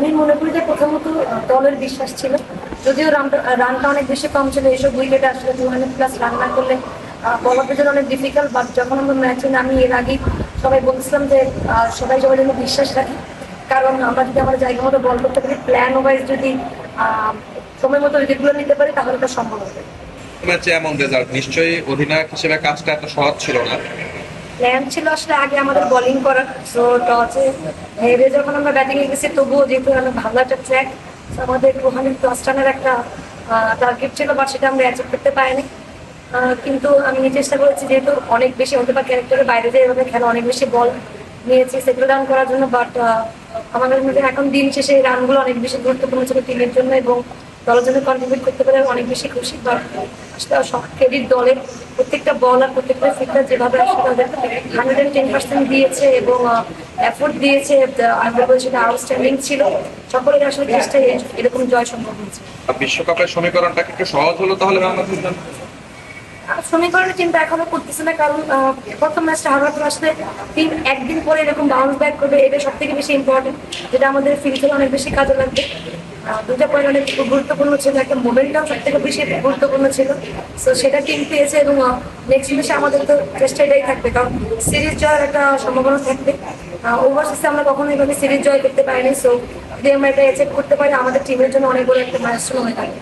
আমি মনে করি যে প্রথমত দলের বিশ্বাস ছিল, যদিও রানটা অনেক বেশি কম ছিল। এইসব উইকেটে আসলে 200+ রান না করলে বলারদের জন্য অনেক ডিফিকাল্ট। বাট যখন আমরা ম্যাচে নামি এর আগেই সবাই বলছিলাম যে সবাই সবার জন্য বিশ্বাস রাখি, কারণ আমরা যদি আমাদের জায়গা মতো বল করতে পারি, প্ল্যান ওয়াইজ যদি সময় মতো উইকেটগুলো নিতে পারি, তাহলে এটা সম্ভব হবে। ম্যাচে এমন রেজাল্ট, নিশ্চয়ই অধিনায়ক হিসেবে কাজটা এত সহজ ছিল না। প্ল্যান ছিল আসলে আগে আমাদের বোলিং করার, সো টসে হেরে যখন আমরা ব্যাটিং এ গেছি, তবুও যেহেতু অনেক ভালো একটা ট্র্যাক, আমাদের 200+ রানের একটা টার্গেট ছিল, বাট সেটা আমরা অ্যাচিভ করতে পারিনি। কিন্তু আমি চেষ্টা করেছি, যেহেতু অনেক বেশি হতে পারে ক্যারেক্টারের বাইরে যে এভাবে খেলা, অনেক বেশি বল নিয়েছি সেটেল ডাউন করার জন্য। বাট আমাদের মধ্যে এখন দিন শেষে এই রানগুলো অনেক বেশি গুরুত্বপূর্ণ ছিল টিমের জন্য, এবং দলের জন্য কন্ট্রিবিউট করতে পারে অনেক বেশি খুশি। বাট আসলে সব ক্রেডিট দলের প্রত্যেকটা বল আর প্রত্যেকটা ফিল্ডার যেভাবে আসলে তাদের 110% দিয়েছে এবং এফোর্ট দিয়েছে, আমি বলবো সেটা আউটস্ট্যান্ডিং ছিল। সকলের আসলে চেষ্টায় এরকম জয় সম্ভব হয়েছে। বিশ্বকাপের সমীকরণটা কি একটু সহজ হলো তাহলে বাংলাদেশের জন্য? সমীকরণের চিন্তা এখনো করতেছে না, কারণ প্রথম ম্যাচটা হারার পর আসলে টিম একদিন পরে এরকম বাউন্স ব্যাক করবে, এটা সব থেকে বেশি ইম্পর্টেন্ট, যেটা আমাদের ফিল্ডে অনেক বেশি কাজে লাগবে। দুটা পয়েন্ট অনেক গুরুত্বপূর্ণ ছিল, একটা মোমেন্টাম সব থেকে বেশি গুরুত্বপূর্ণ ছিল। তো সেটা টিম পেয়েছে, এবং নেক্সট ম্যাচে আমাদের তো চেষ্টা এটাই থাকবে, কারণ সিরিজ জয়ের একটা সম্ভাবনা থাকবে। ওভারসিজে আমরা কখনো এইভাবে সিরিজ জয় করতে পারিনি, সো যদি আমরা এটা অ্যাচিভ করতে পারি, আমাদের টিমের জন্য অনেক বড় একটা মাইলস্টোন হয়ে থাকবে।